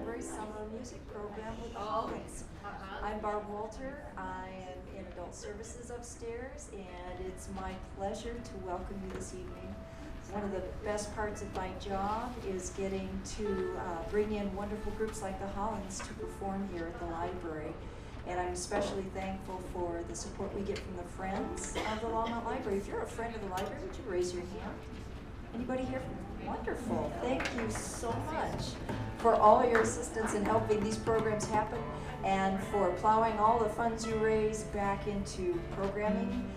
Library Summer Music Program with the Hollins. I'm Barb Walter. I am in Adult Services upstairs, and it's my pleasure to welcome you this evening. One of the best parts of my job is getting to bring in wonderful groups like the Hollins to perform here at the library. And I'm especially thankful for the support we get from the friends of the Longmont Library. If you're a friend of the library, would you raise your hand? Anybody here? Wonderful. Thank you so much for all your assistance in helping these programs happen and for plowing all the funds you raise back into programming,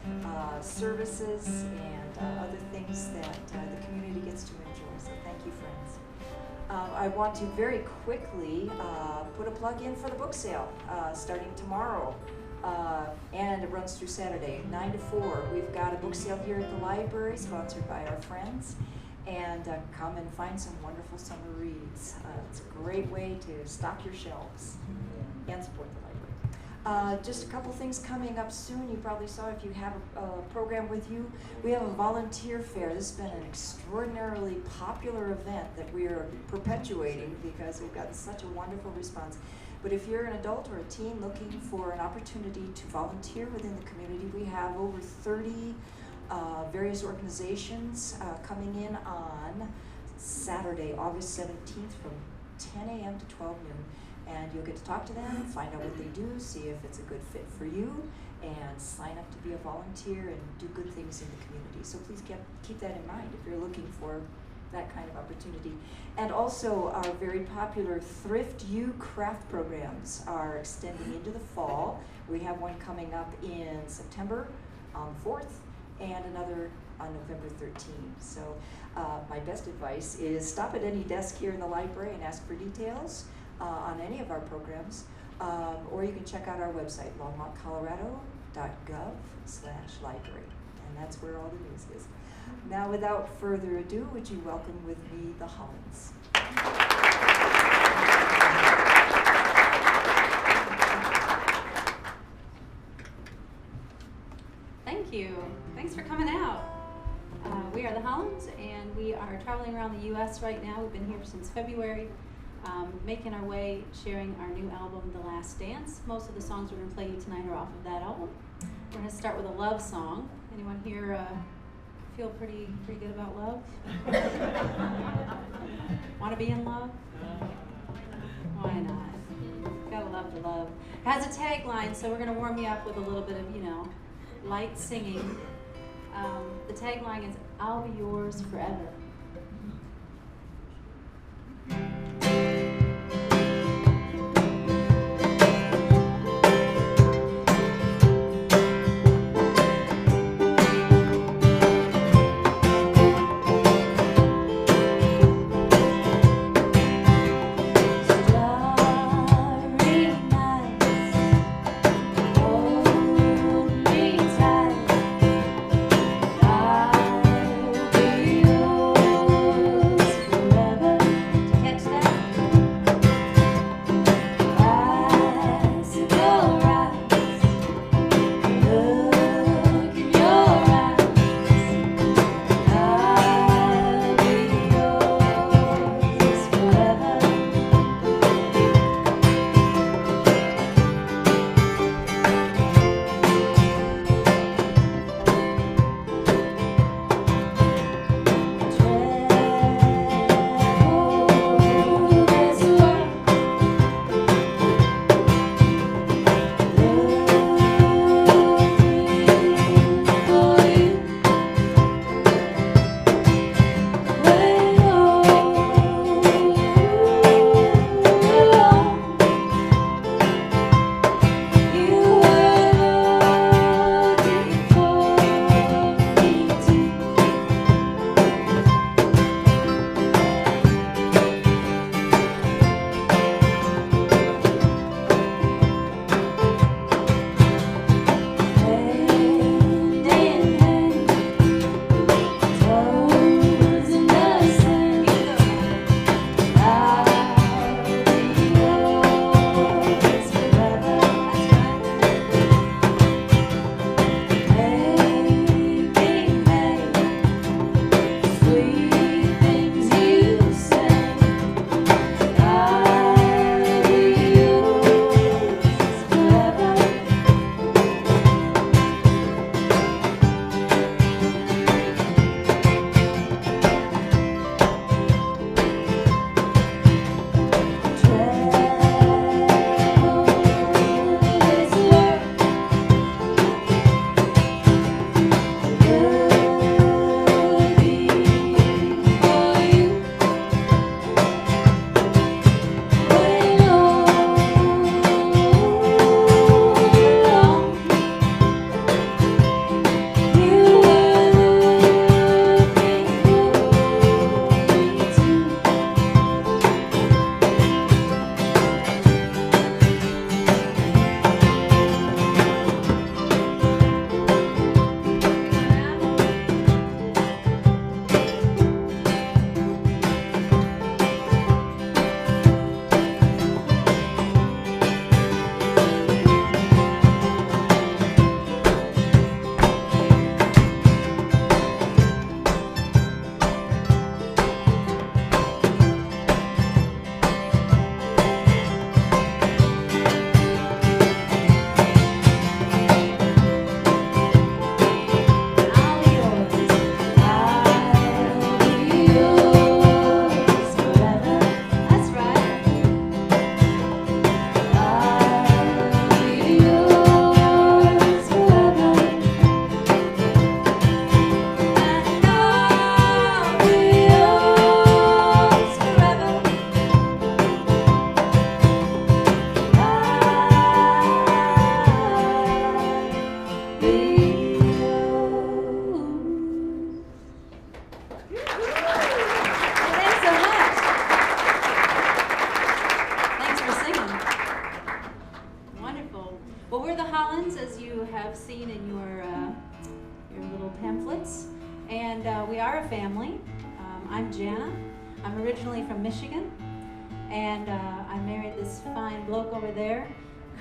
services, and other things that the community gets to enjoy. So thank you, friends. I want to very quickly put a plug in for the book sale starting tomorrow. And it runs through Saturday, 9 to 4. We've got a book sale here at the library, sponsored by our friends. And come and find some wonderful summer reads. It's a great way to stock your shelves and support the library. Just a couple things coming up soon. You probably saw if you have a program with you. We have a volunteer fair. This has been an extraordinarily popular event that we are perpetuating because we've gotten such a wonderful response. But if you're an adult or a teen looking for an opportunity to volunteer within the community, we have over 30 various organizations coming in on Saturday, August 17th from 10 a.m. to 12 noon. And you'll get to talk to them, find out what they do, see if it's a good fit for you, and sign up to be a volunteer and do good things in the community. So please keep that in mind if you're looking for that kind of opportunity. And also our very popular Thrift You craft programs are extending into the fall. We have one coming up in September on the 4th and another on November 13th. So my best advice is stop at any desk here in the library and ask for details on any of our programs, or you can check out our website, longmontcolorado.gov/library, and that's where all the news is. Now, without further ado, would you welcome with me the Hollins? Thank you. Thanks for coming out. We are the Hollins, and we are traveling around the U.S. right now. We've been here since February, making our way, sharing our new album, The Last Dance. Most of the songs we're going to play you tonight are off of that album. We're going to start with a love song. Anyone here feel pretty good about love? Want to be in love? Why not? Gotta love to love. It has a tagline, so we're going to warm you up with a little bit of, light singing. The tagline is, "I'll be yours forever." I'll be yours. and we are a family. I'm Jana. I'm originally from Michigan, and I married this fine bloke over there,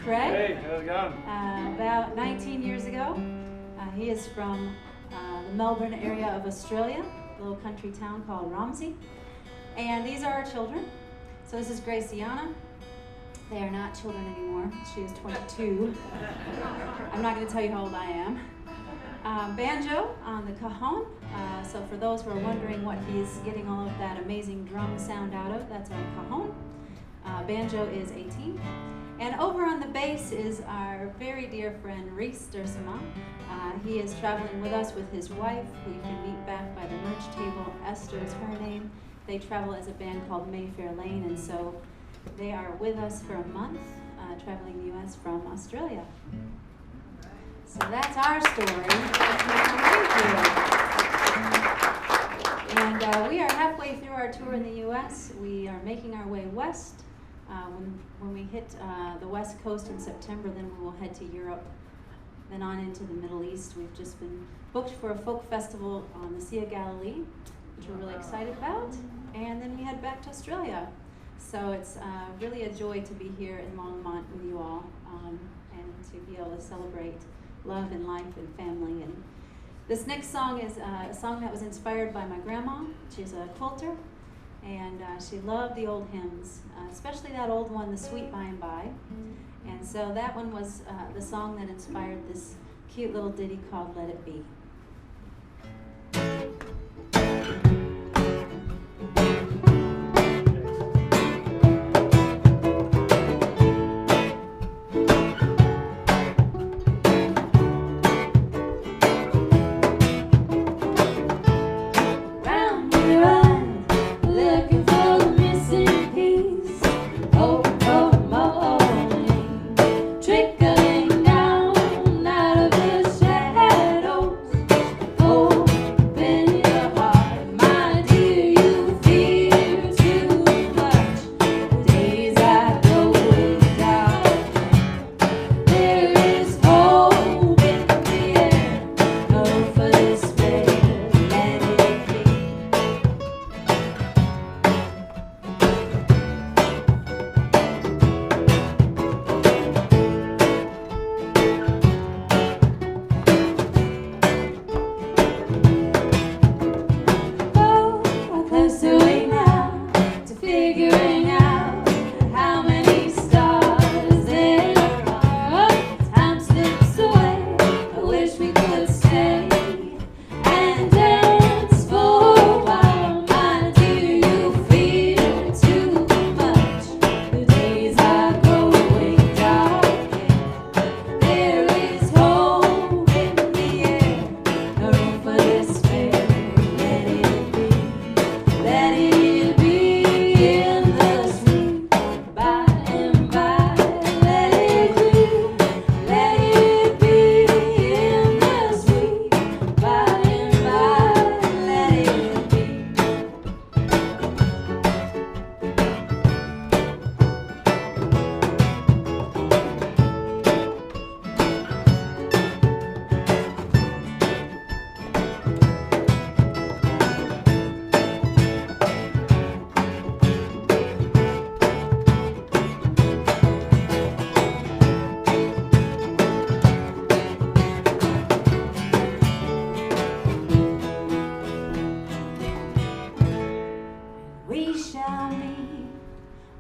Craig. Hey, how's it going? About 19 years ago. He is from the Melbourne area of Australia, a little country town called Romsey. And these are our children. So this is Graciana. They are not children anymore. She is 22. I'm not going to tell you how old I am. Banjo on the cajon. So for those who are wondering what he's getting all of that amazing drum sound out of, that's our cajon. Banjo is 18. And over on the bass is our very dear friend Reese Dersema. He is traveling with us with his wife, who you can meet back by the merch table. Esther is her name. They travel as a band called Mayfair Lane, and so they are with us for a month, traveling the U.S. from Australia. So that's our story. And we are halfway through our tour in the U.S. We are making our way west. When we hit the West Coast in September, then we will head to Europe, then on into the Middle East. We've just been booked for a folk festival on the Sea of Galilee, which we're really excited about, and then we head back to Australia. So it's really a joy to be here in Longmont with you all, and to be able to celebrate love and life and family. And this next song is a song that was inspired by my grandma. She's a quilter, and she loved the old hymns, especially that old one, The Sweet By and By. And so that one was the song that inspired this cute little ditty called Let It Be.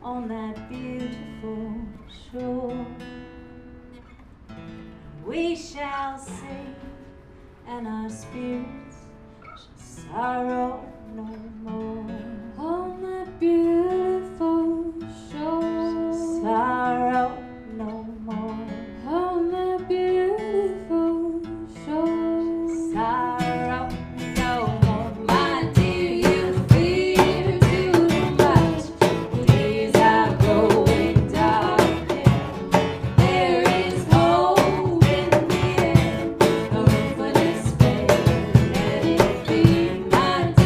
On that beautiful shore, we shall sing, and our spirits shall sorrow no more. On that beautiful shore, sorrow no more. On that beautiful shore, sorrow no more. My dear, you fear too much. Days are growing darker. There is hope in the air, no room for despair. Let it be, my dear.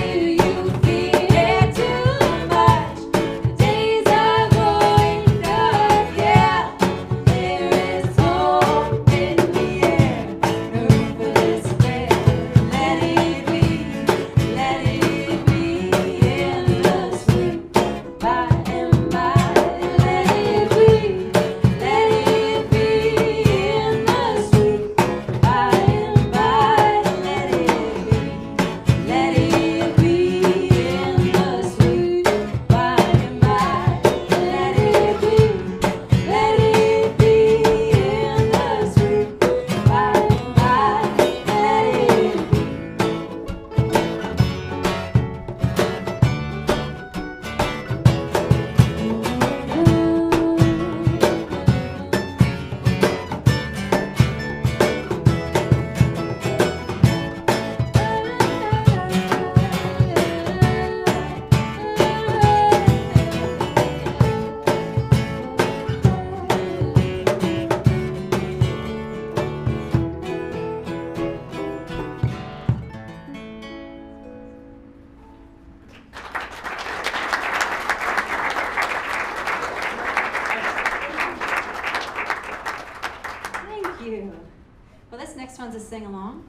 sing along.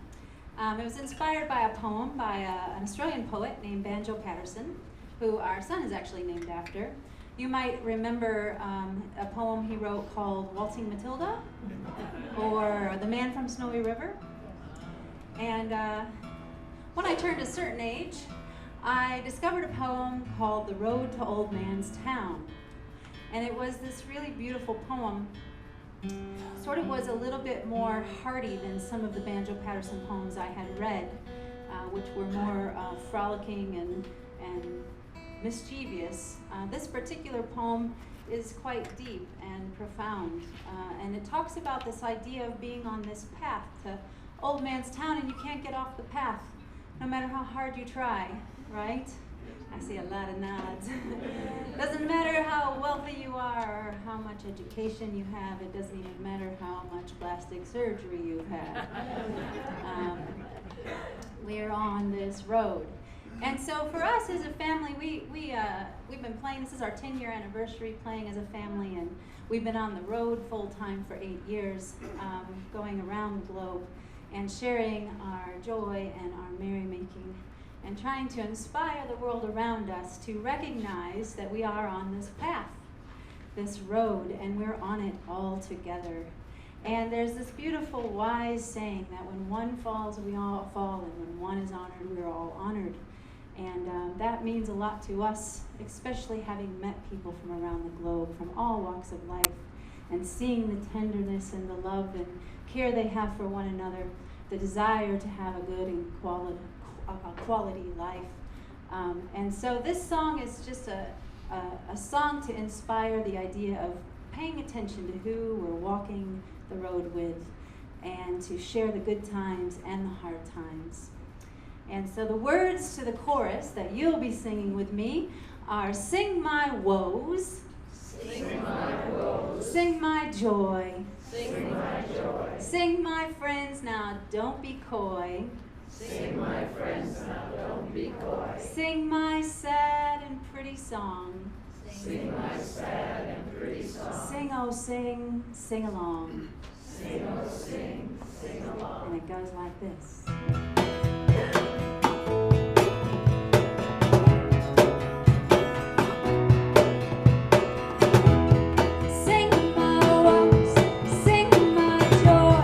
It was inspired by a poem by an Australian poet named Banjo Patterson, who our son is actually named after. You might remember a poem he wrote called Waltzing Matilda, or The Man from Snowy River. And when I turned a certain age, I discovered a poem called The Road to Old Man's Town. And it was this really beautiful poem. Sort of was a little bit more hearty than some of the Banjo Patterson poems I had read, which were more frolicking and mischievous. This particular poem is quite deep and profound, and it talks about this idea of being on this path to Old Man's Town, and you can't get off the path no matter how hard you try, right? I see a lot of nods. Doesn't matter how wealthy you are or how much education you have. It doesn't even matter how much plastic surgery you've had. We're on this road. And so for us as a family, we've been playing. This is our 10-year anniversary playing as a family, and we've been on the road full-time for 8 years, going around the globe and sharing our joy and our merrymaking, and trying to inspire the world around us to recognize that we are on this path, this road, and we're on it all together. And there's this beautiful, wise saying that when one falls, we all fall, and when one is honored, we're all honored. And that means a lot to us, especially having met people from around the globe, from all walks of life, and seeing the tenderness and the love and care they have for one another, the desire to have a good and quality life. And so this song is just a song to inspire the idea of paying attention to who we're walking the road with, and to share the good times and the hard times. And so the words to the chorus that you'll be singing with me are: sing my woes, sing my woes, sing my joy, sing my joy, sing my friends, now don't be coy, sing my friends, now don't be coy, sing my sad and pretty song, sing my sad and pretty song, sing, oh sing, sing along. sing, oh sing, sing along. And it goes like this. Sing my woes, sing my joy.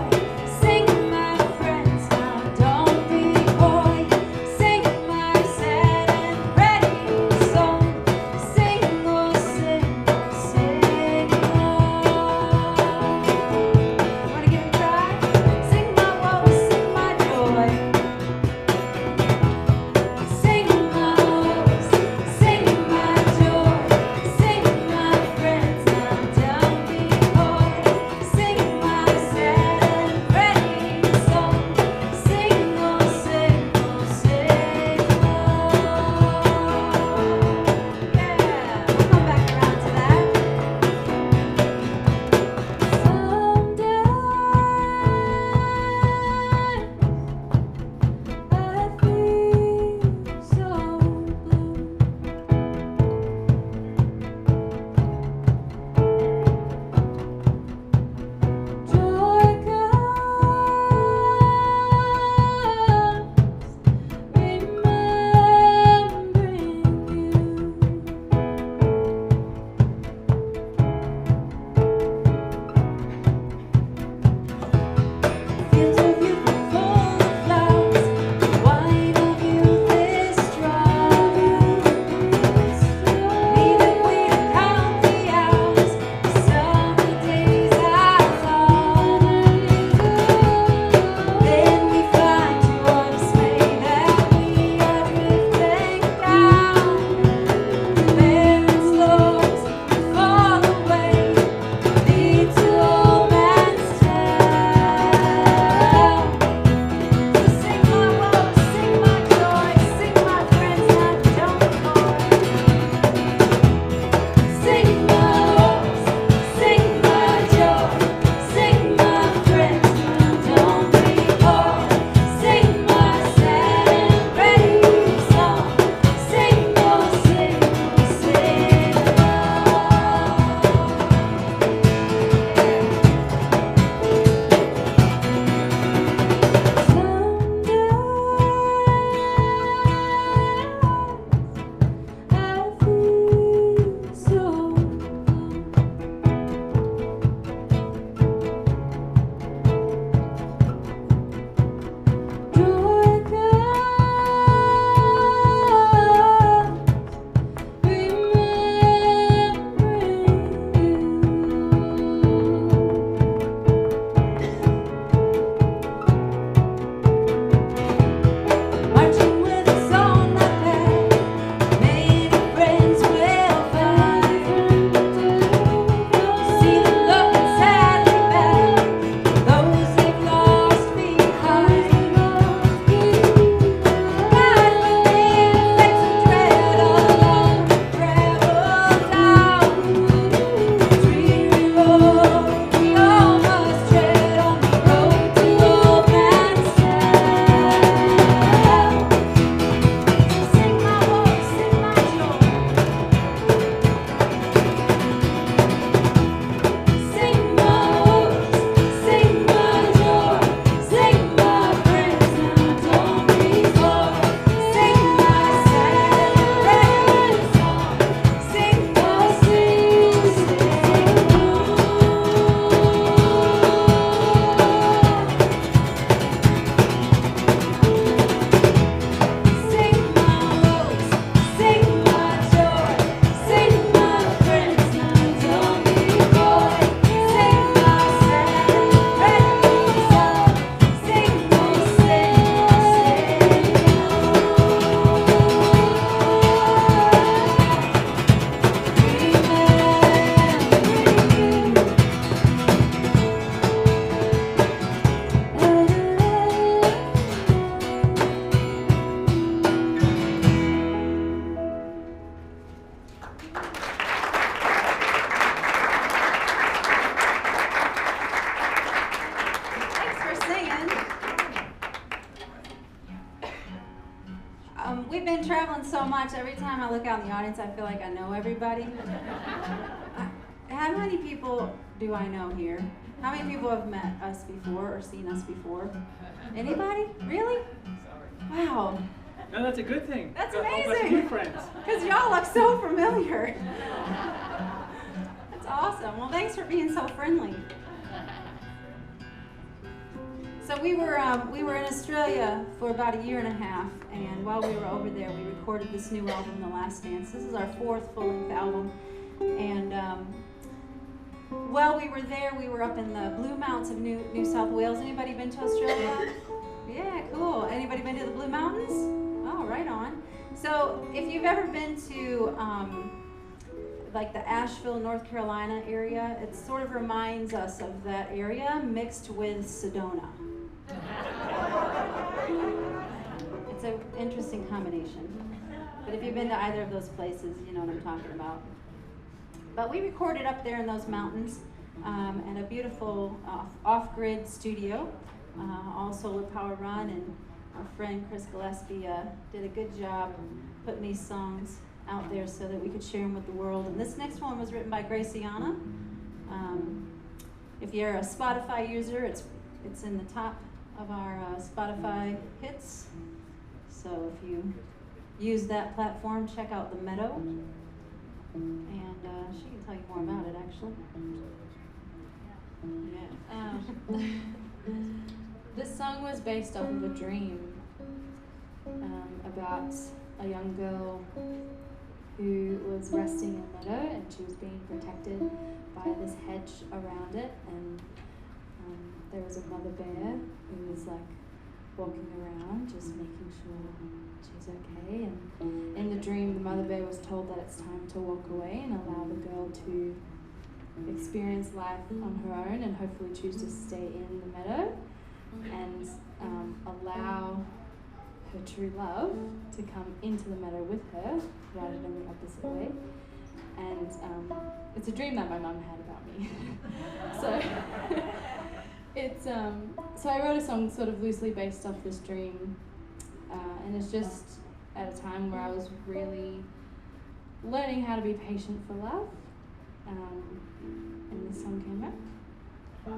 We've been traveling so much, every time I look out in the audience, I feel like I know everybody. How many people do I know here? How many people have met us before or seen us before? Anybody? Really? Wow. No, that's a good thing. That's Got all amazing. new friends. Because y'all look so familiar. That's awesome. Well, thanks for being so friendly. So we were in Australia for about a year and a half, and while we were over there, we recorded this new album, The Last Dance. This is our 4th full-length album, and while we were there, we were up in the Blue Mountains of New South Wales. Anybody been to Australia? Yeah, cool. Anybody been to the Blue Mountains? Oh, right on. So if you've ever been to like the Asheville, North Carolina area, it sort of reminds us of that area mixed with Sedona. It's an interesting combination. But if you've been to either of those places, you know what I'm talking about. But we recorded up there in those mountains at a beautiful off-grid studio, all solar power run, and our friend Chris Gillespie did a good job putting these songs out there so that we could share them with the world. And this next one was written by Graciana. If you're a Spotify user, it's in the top of our Spotify hits. So if you use that platform, check out The Meadow. And she can tell you more about it, actually. Yeah. This song was based off of a dream about a young girl who was resting in a meadow, and she was being protected by this hedge around it, and there was a mother bear who was like walking around just making sure she's okay, and in the dream the mother bear was told that it's time to walk away and allow the girl to experience life on her own and hopefully choose to stay in the meadow and allow her true love to come into the meadow with her rather than the opposite way. And it's a dream that my mum had about me. So it's so I wrote a song sort of loosely based off this dream, and it's just at a time where I was really learning how to be patient for love, and this song came out. So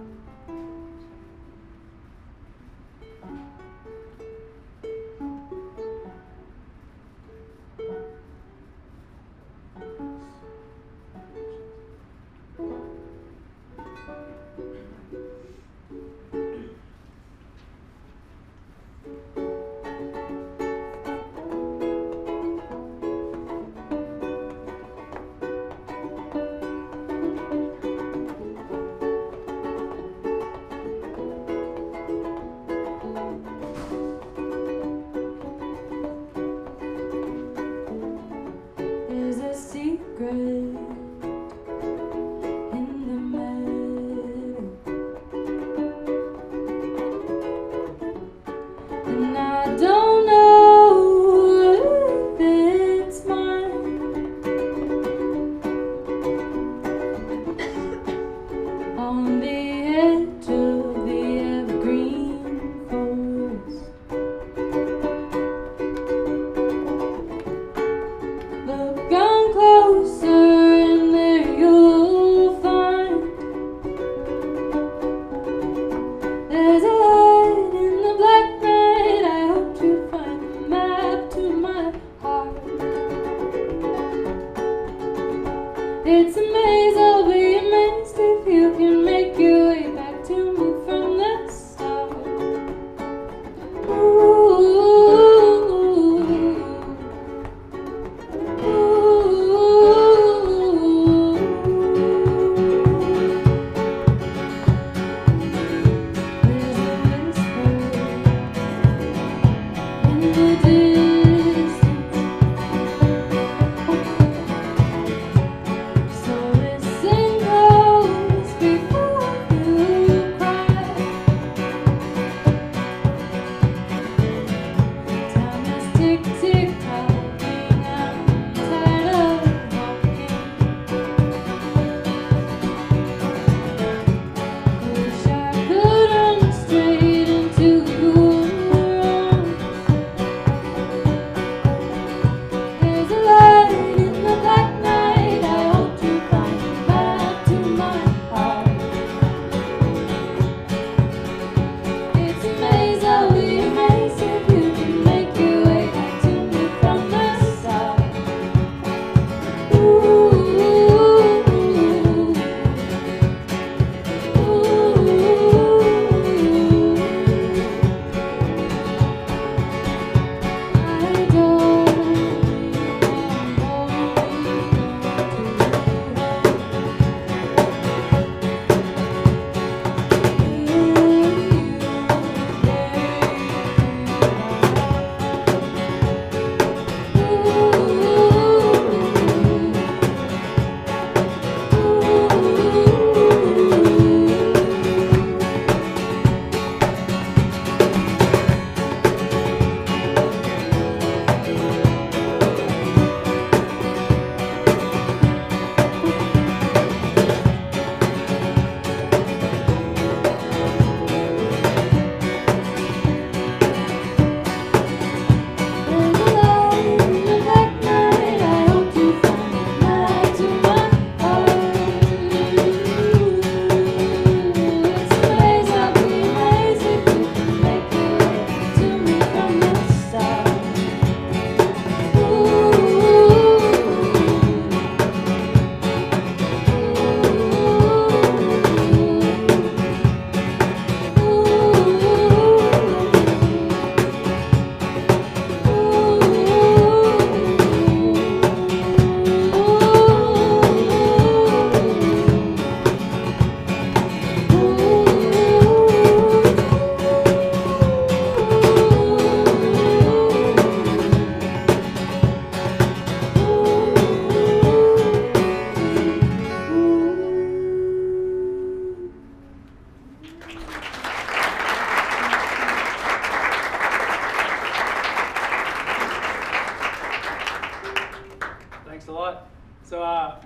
lot. So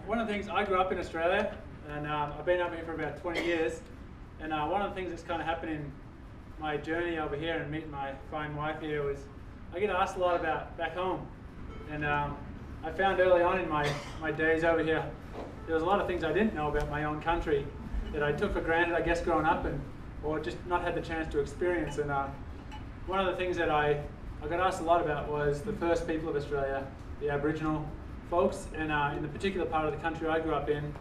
one of the things, I grew up in Australia, and I've been up here for about 20 years. And one of the things that's kind of happened in my journey over here and meeting my fine wife here was I get asked a lot about back home. And I found early on in my days over here, there was a lot of things I didn't know about my own country that I took for granted, I guess, growing up, or just not had the chance to experience. And one of the things that I got asked a lot about was the first people of Australia, the Aboriginal folks. And in the particular part of the country I grew up in,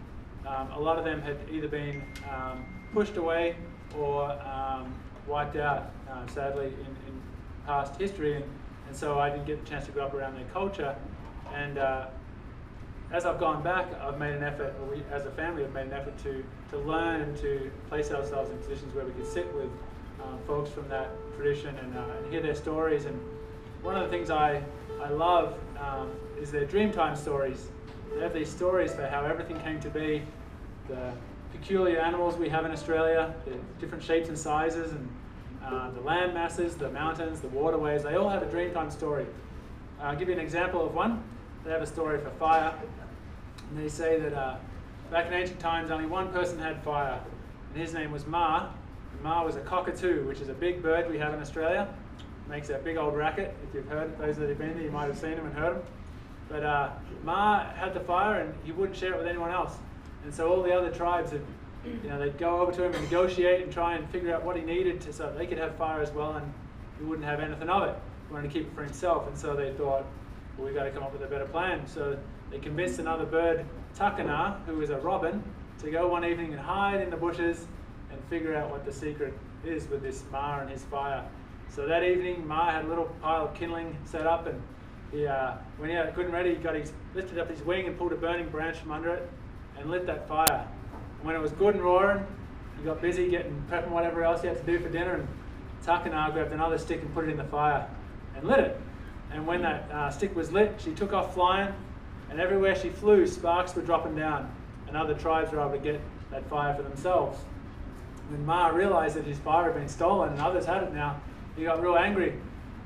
a lot of them had either been pushed away or wiped out, sadly, in past history. And so I didn't get the chance to grow up around their culture. And as I've gone back, I've made an effort, or we as a family have made an effort to learn and to place ourselves in positions where we could sit with folks from that tradition and hear their stories. And one of the things I love is their Dreamtime stories. They have these stories for how everything came to be, the peculiar animals we have in Australia, the different shapes and sizes, and the land masses, the mountains, the waterways. They all have a Dreamtime story. I'll give you an example of one. They have a story for fire. And they say that back in ancient times, only one person had fire, and his name was Ma. And Ma was a cockatoo, which is a big bird we have in Australia. Makes that big old racket. If you've heard, those that have been there, you might have seen him and heard him. But Ma had the fire, and he wouldn't share it with anyone else. And so all the other tribes, they'd go over to him and negotiate and try and figure out what he needed so they could have fire as well, and he wouldn't have anything of it. He wanted to keep it for himself, and so they thought, well, we've got to come up with a better plan. So they convinced another bird, Takana, who was a robin, to go one evening and hide in the bushes and figure out what the secret is with this Ma and his fire. So that evening, Ma had a little pile of kindling set up, and he, when he had it good and ready, he lifted up his wing and pulled a burning branch from under it and lit that fire. And when it was good and roaring, he got busy prepping whatever else he had to do for dinner, and Takana grabbed another stick and put it in the fire and lit it. And when that stick was lit, she took off flying, and everywhere she flew, sparks were dropping down, and other tribes were able to get that fire for themselves. When Ma realized that his fire had been stolen and others had it now, he got real angry.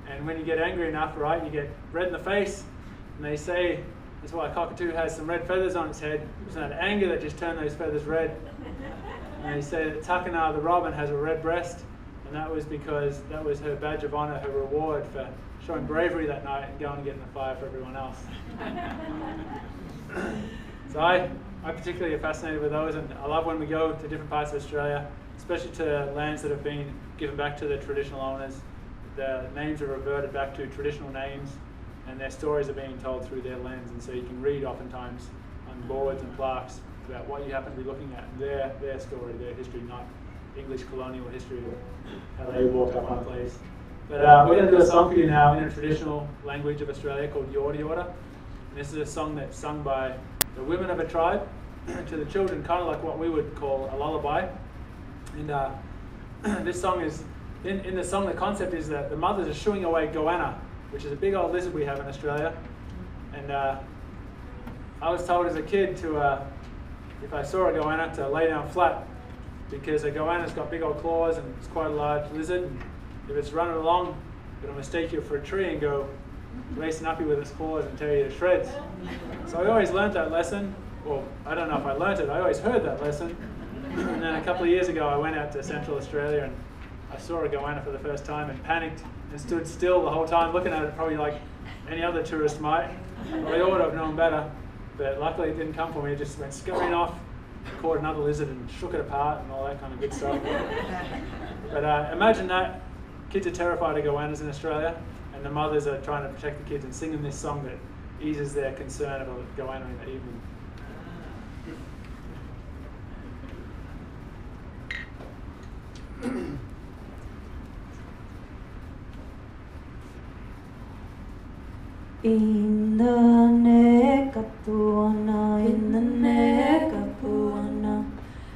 And when you get angry enough, right, you get red in the face. And they say that's why a cockatoo has some red feathers on its head. It was that anger that just turned those feathers red. And they say that Takana the robin has a red breast, and that was because that was her badge of honor, her reward for showing bravery that night and going and getting the fire for everyone else. So I particularly are fascinated with those, and I love when we go to different parts of Australia, especially to lands that have been given back to the traditional owners. The names are reverted back to traditional names, and their stories are being told through their lens. And so you can read oftentimes on boards and plaques about what you happen to be looking at, their story, their history, not English colonial history, how they walked up on a place. But we're going to do a song for you now in a traditional language of Australia called Yorta Yorta. And this is a song that's sung by the women of a tribe to the children, kind of like what we would call a lullaby. And this song is, in the song, the concept is that the mothers are shooing away goanna, which is a big old lizard we have in Australia. And I was told as a kid to, if I saw a goanna, to lay down flat, because a goanna's got big old claws and it's quite a large lizard. And if it's running along, it'll mistake you for a tree and go racing up you with its claws and tear you to shreds. So I always learnt that lesson. Well, I don't know if I learnt it, I always heard that lesson. And then a couple of years ago I went out to Central Australia and I saw a goanna for the first time and panicked and stood still the whole time looking at it, probably like any other tourist might. Well, I ought to have known better, but luckily it didn't come for me. It just went scurrying off, caught another lizard and shook it apart and all that kind of good stuff. But imagine that. Kids are terrified of goannas in Australia, and the mothers are trying to protect the kids and sing them this song that eases their concern about goanna in the evening. In the nekapuana, in the nekapuana,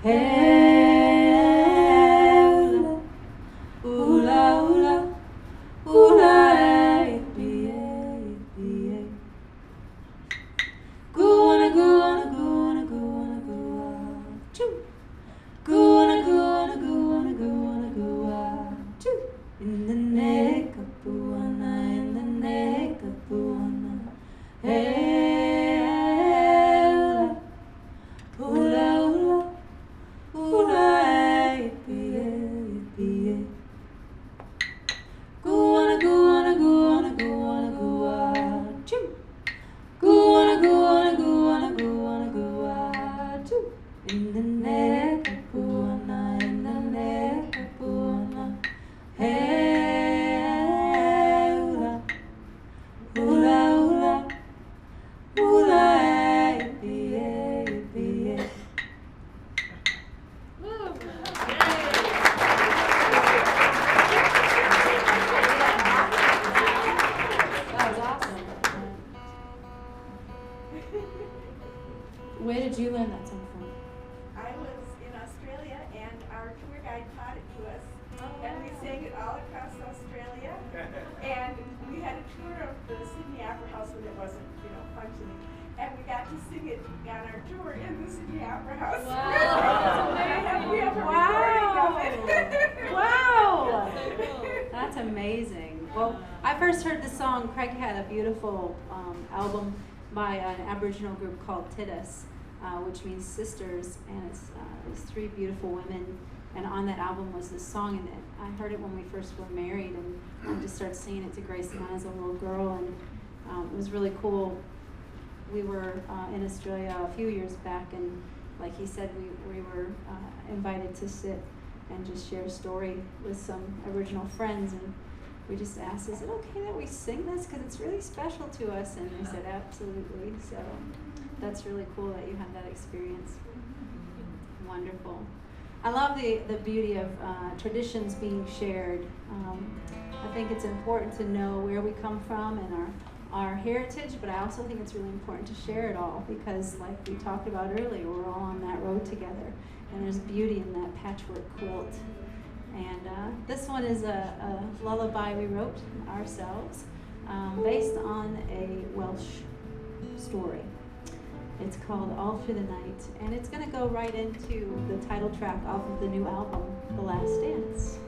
hey, ula ula, ula ipi, guana guana guana guana guana, choo, guana guana guana guana guana, choo. In the nekapuana, in the nekapuana, hey. where did you learn that song from? I was in Australia and our tour guide taught it to us. And we sang it all across Australia. And we had a tour of the Sydney Opera House when it wasn't, functioning. And we got to sing it on our tour in the Sydney Opera House. Wow. We have a recording of it. Wow! That's amazing. Well, I first heard the song. Craig had a beautiful album by an Aboriginal group called Titus, which means sisters, and it's three beautiful women. And on that album was this song, and I heard it when we first were married, and I just started singing it to Grace and I as a little girl, and it was really cool. We were in Australia a few years back, and like he said, we were invited to sit and just share a story with some Aboriginal friends, and we just asked, is it okay that we sing this? Because it's really special to us. And they said, absolutely. So that's really cool that you had that experience. Wonderful. I love the beauty of traditions being shared. I think it's important to know where we come from and our heritage, but I also think it's really important to share it all, because like we talked about earlier, we're all on that road together, and there's beauty in that patchwork quilt. And this one is a lullaby we wrote ourselves, based on a Welsh story. It's called All Through the Night, and it's going to go right into the title track off of the new album, The Last Dance.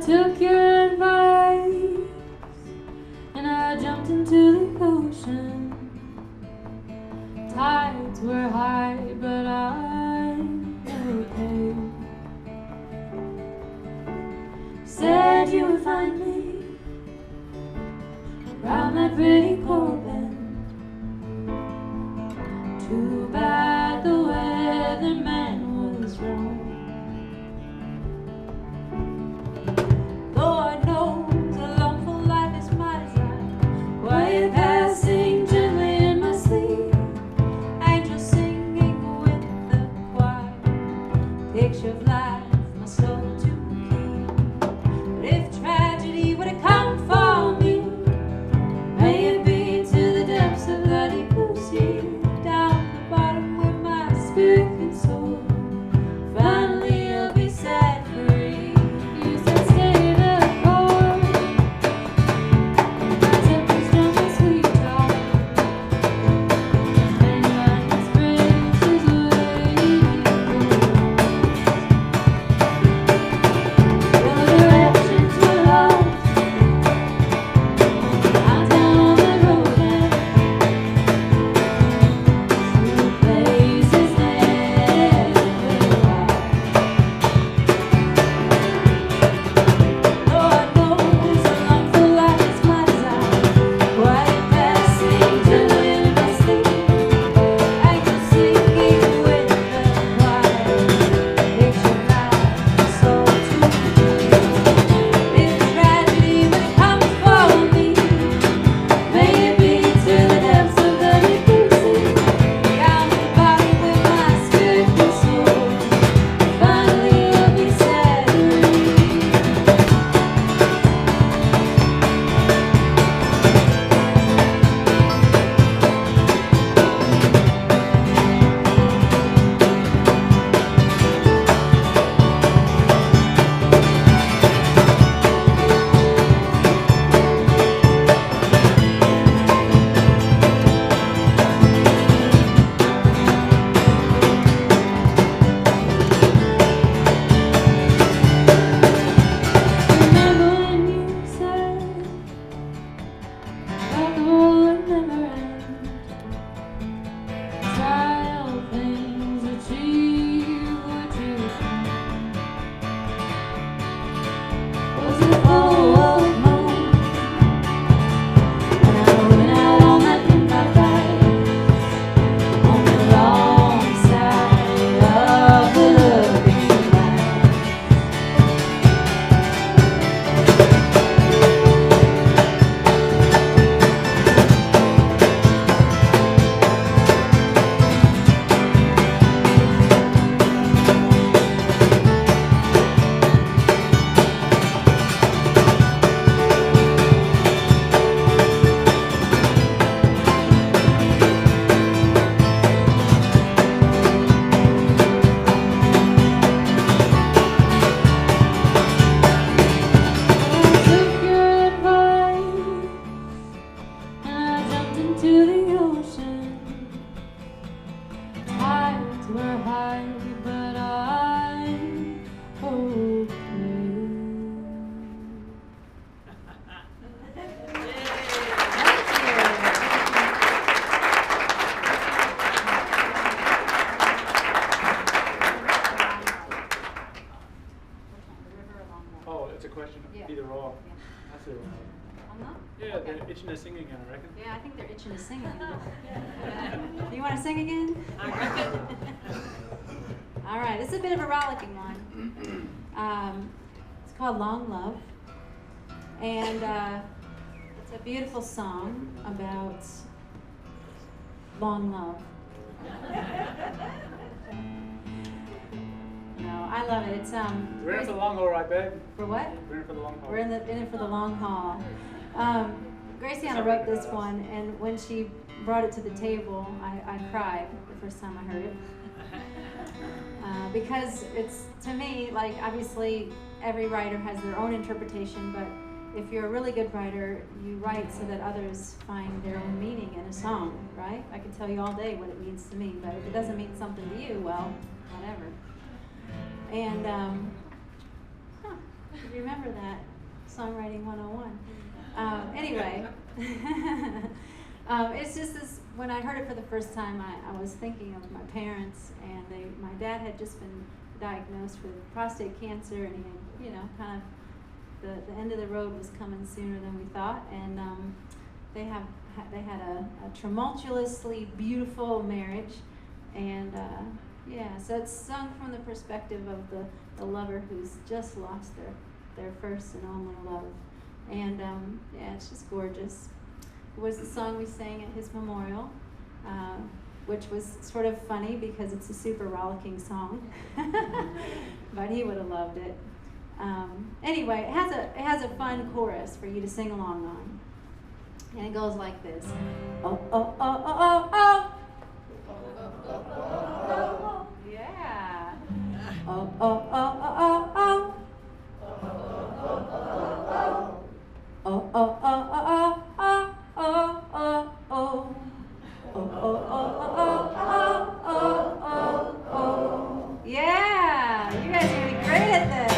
took your advice and I jumped into the ocean. Tides were high, but I'm okay. Said you would find me around that pretty cold bend. Too bad the weatherman was wrong. Lord knows a longful life is my desire. Quiet passing gently in my sleep. Angels singing with the choir. Picture of life, my soul to keep. But if tragedy were to come for me, may it be to the depths of the deep blue sea. Down the bottom where my spirit can soar. Finally you'll be set free. You said stay the course. My temper's strong and sweet talk. And my inspiration's waiting. Your directions were lost. I'm down on the road now. Through places never been. Lord knows a longful life is my desire. Quiet passing gently in my sleep. Angels singing with the choir. Picture life, my soul to keep. If tragedy were to come for me, may it be to the depths of the deep blue sea. Down to the bottom where my spirit can soar. Finally you'll be set free. Remember when you said that the world would never end? Try all things, achieve what you can. Was it all of home? When I went out on that midnight ride, on the wrong side of the looking glass. I took your advice and I jumped into the ocean. Tides were high, but I'm okay. Oh, it's a question of Yeah. either or. Yeah. I see. I'm not? Yeah, Okay. they're itching to sing again, I reckon. Yeah, I think they're itching to sing again. You want to sing again? I reckon. All right, this is a bit of a rollicking one. It's called Long Love. And it's a beautiful song about long love. No, I love it. It's We're in for the long haul, right, babe? for what? We're in for the long haul. We're in it for the long haul. Graciana wrote this one, and when she brought it to the table, I cried the first time I heard it. Because it's, to me, like, obviously every writer has their own interpretation, but if you're a really good writer, you write so that others find their own meaning in a song, right? I could tell you all day what it means to me, but if it doesn't mean something to you, well, whatever. And should remember that. Songwriting 101. Anyway, it's just this, when I heard it for the first time, I was thinking of my parents, and my dad had just been diagnosed with prostate cancer, and he had, kind of, the end of the road was coming sooner than we thought, and they had a tumultuously beautiful marriage, and so it's sung from the perspective of the lover who's just lost their first and only love, and it's just gorgeous. It was the song we sang at his memorial, which was sort of funny because it's a super rollicking song, but he would have loved it. Anyway, it has a fun chorus for you to sing along on, and it goes like this: oh oh oh oh oh oh, yeah. Oh oh oh oh oh oh. Oh oh oh oh oh oh oh oh oh oh oh. Yeah, you guys are gonna be great at this.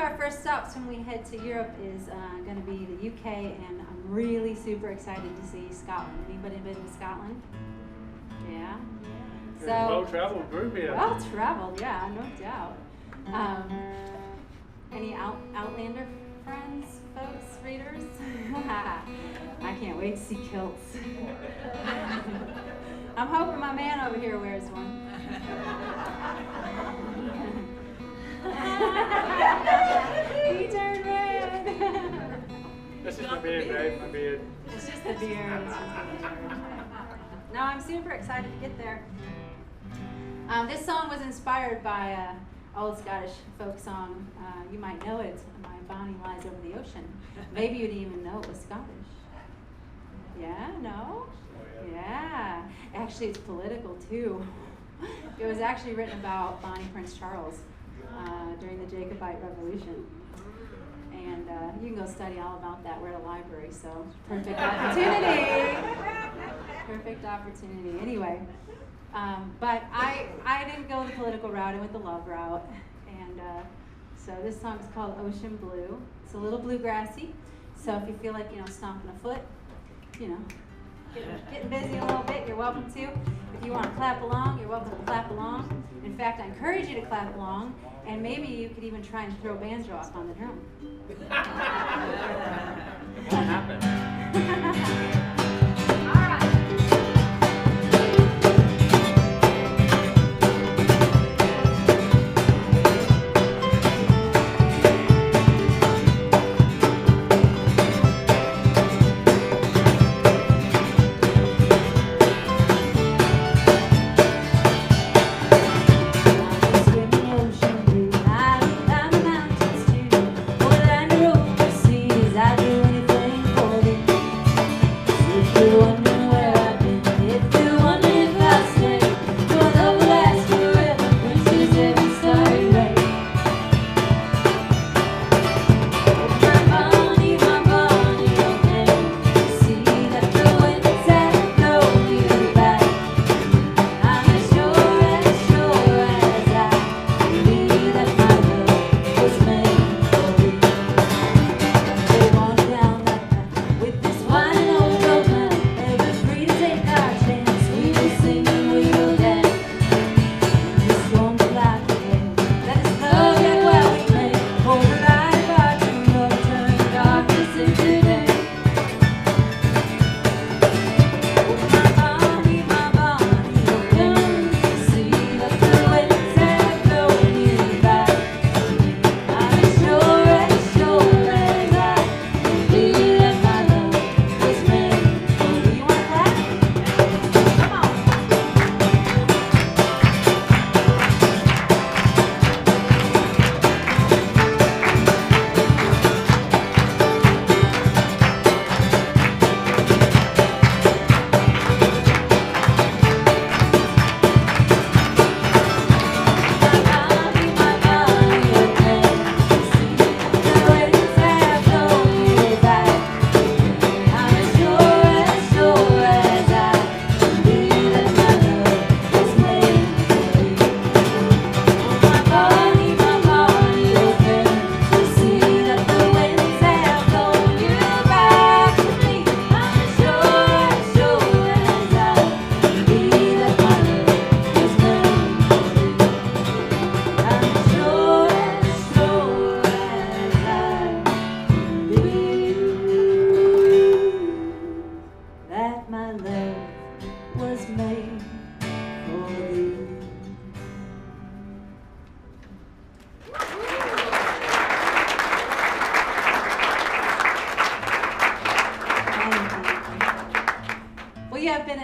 our first stops when we head to Europe is going to be the UK, and I'm really super excited to see Scotland. Anybody been to Scotland? Yeah. Good, well-traveled group here. Well traveled, yeah, no doubt. Any Outlander friends, folks, readers? I can't wait to see kilts. I'm hoping my man over here wears one. He turned red. That's just my beard, babe, my beard. It's just the beard. It's just the beard. No, I'm super excited to get there. This song was inspired by an old Scottish folk song. You might know it. My Bonnie Lies Over the Ocean. Maybe you didn't even know it was Scottish. Yeah? No? Oh, Yeah. Actually, it's political too. It was actually written about Bonnie Prince Charles during the Jacobite Revolution. And you can go study all about that. We're at a library, so perfect opportunity. Perfect opportunity. Anyway, but I didn't go the political route. I went the love route. And so this song is called Ocean Blue. It's a little bluegrassy. So if you feel like, stomping a foot, getting busy a little bit, you're welcome to. If you want to clap along, you're welcome to clap along. In fact, I encourage you to clap along, and maybe you could even try and throw banjo up on the drum. It won't happen.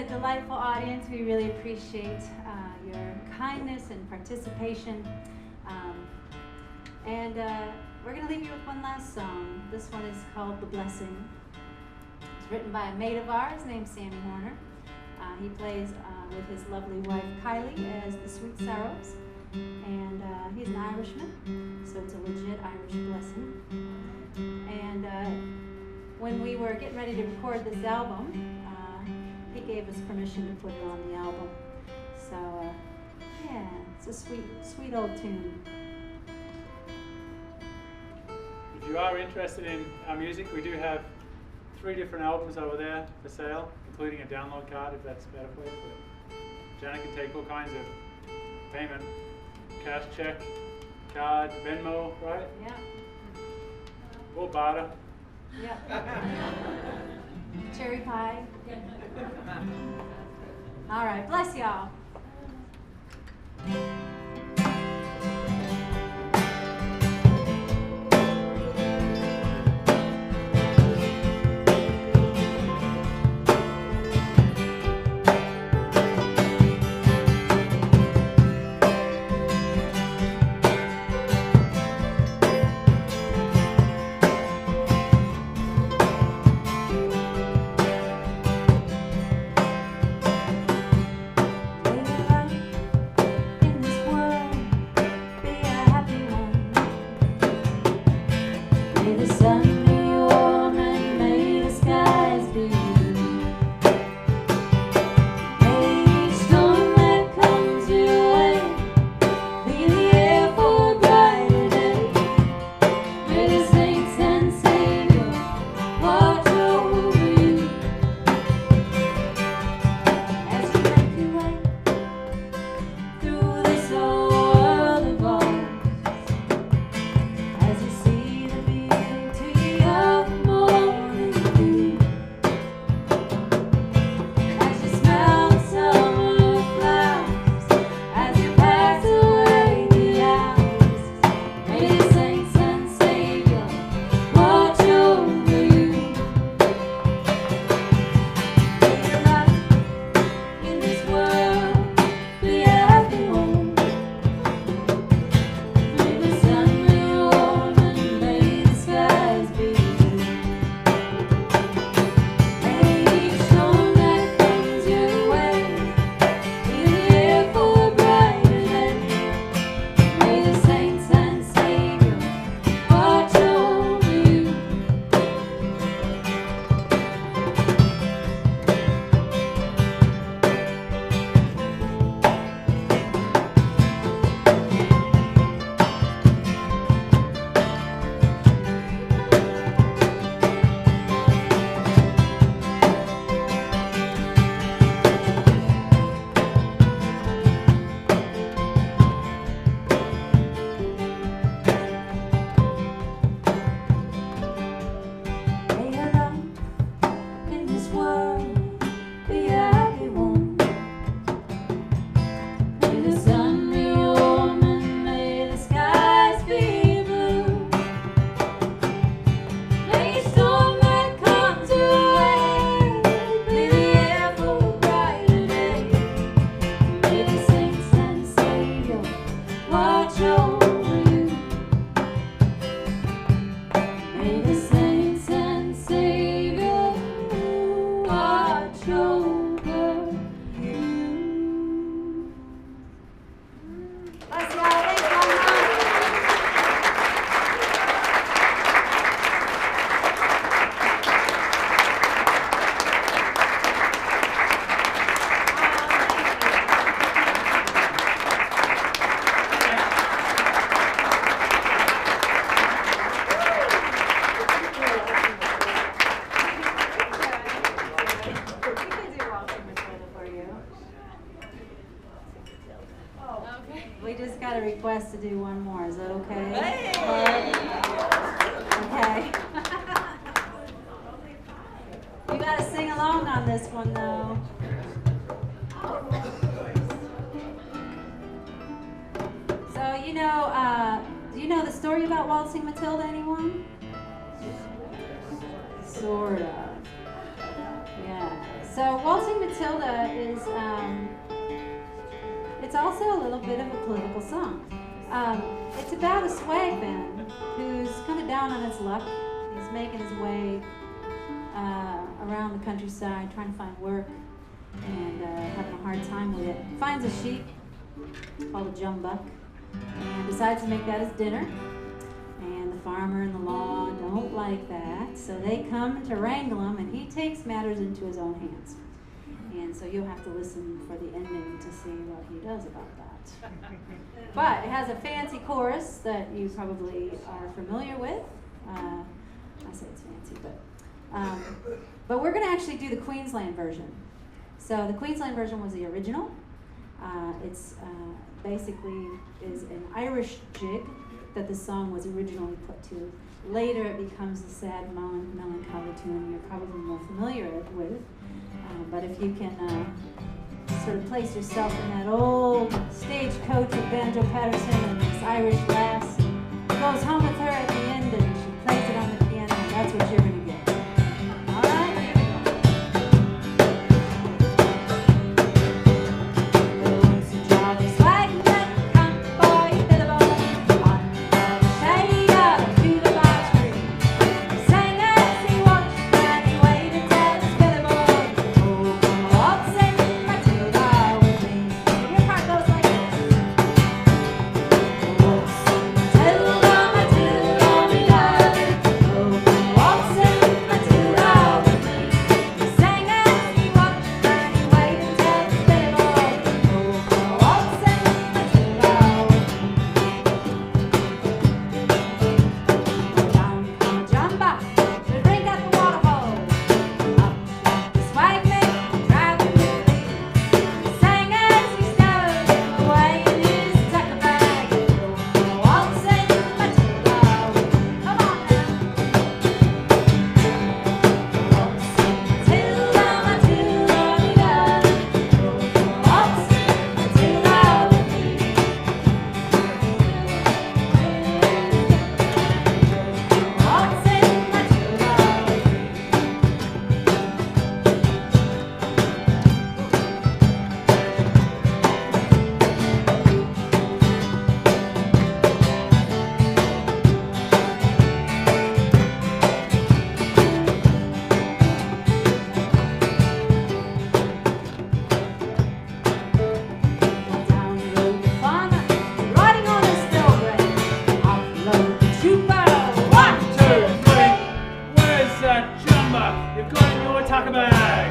Delightful audience. We really appreciate your kindness and participation. And we're going to leave you with one last song. This one is called The Blessing. It's written by a mate of ours named Sammy Horner. He plays with his lovely wife Kylie as the Sweet Sorrows. And he's an Irishman, so it's a legit Irish blessing. And when we were getting ready to record this album, he gave us permission to put it on the album. So, yeah, it's a sweet, sweet old tune. you are interested in our music, we do have 3 different albums over there for sale, including a download card if that's better for you. But Janet can take all kinds of payment, cash, check, card, Venmo, right? Yeah. Or barter. Yeah. Cherry pie. All right, bless y'all. We just got a request to do one more. Is that okay? Okay. You got to sing along on this one, though. So, do you know the story about Waltzing Matilda, anyone? Sort of. Yeah. So, Waltzing Matilda is, it's also a little bit of a political song. It's about a swag band who's kind of down on his luck. He's making his way around the countryside, trying to find work, and having a hard time with it. Finds a sheep called a jumbuck, and decides to make that his dinner. And the farmer and the law don't like that, so they come to wrangle him, and he takes matters into his own hands. And so you'll have to listen for the ending to see what he does about that. But it has a fancy chorus that you probably are familiar with. I say it's fancy, but we're going to actually do the Queensland version. So the Queensland version was the original. It's basically is an Irish jig that the song was originally put to. Later it becomes the sad, melancholy tune you're probably more familiar with. But if you can sort of place yourself in that old stagecoach of Banjo Patterson and this Irish lass goes home with her at the end and she plays it on the piano, and that's what you're going to get. All right, here we go. There was a jolly swagman, country boy, fiddle boy, under the shade of a tulip tree. He sang as he watched and he waited till his fiddle boy, oh, come waltzing Matilda with me. Your part goes like this. Waltzing Matilda, Matilda, me darling, oh, come waltzing Matilda with me. He sang as he watched and he waited till his fiddle boy, oh, come waltzing Matilda with me. Down come a jumper to drink at the waterhole. Up jumped the swagman, driving with me. He sang as he stowed away in his tucker bag. Oh, waltzing Matilda with me. Come on now. Waltzing Matilda, Matilda, me darling. Oh, waltzing Matilda with me. Waltzing Matilda with me. Down rode the farmer, riding on his thoroughbred. Off rode the trooper, 1, 2, 3. Where's that jumper you've got in your tucker bag?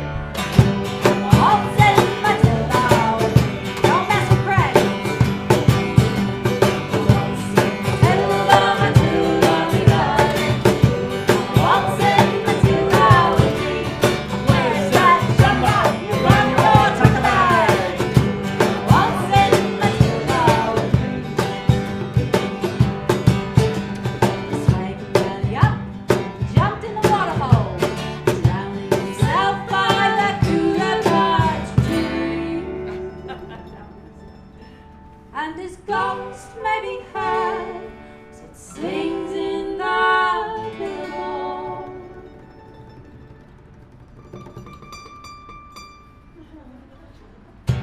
Waltzing Matilda with me. Don't mess with Craig. Waltzing Matilda, Matilda, me darling. Waltzing Matilda with me. Where's that jumper you've got in your tucker bag? Waltzing Matilda with me. Swag belly up, jumped in the waterhole, drowning himself by the tulip tree. And his ghost may be heard as it sings in the billboard.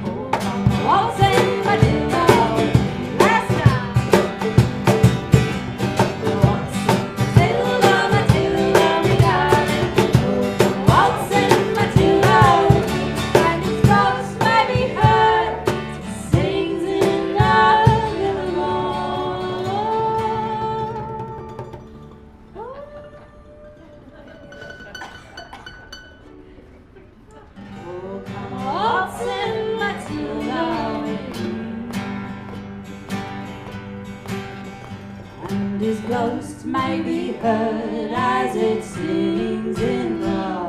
Oh, come waltzing Matilda with me last time. Waltzing Matilda, Matilda, me darling. Oh, come waltzing Matilda with me. And his ghost may be heard as it sings in the billboard. Oh, come waltzing Matilda with me. And his ghost may be heard as it sings in the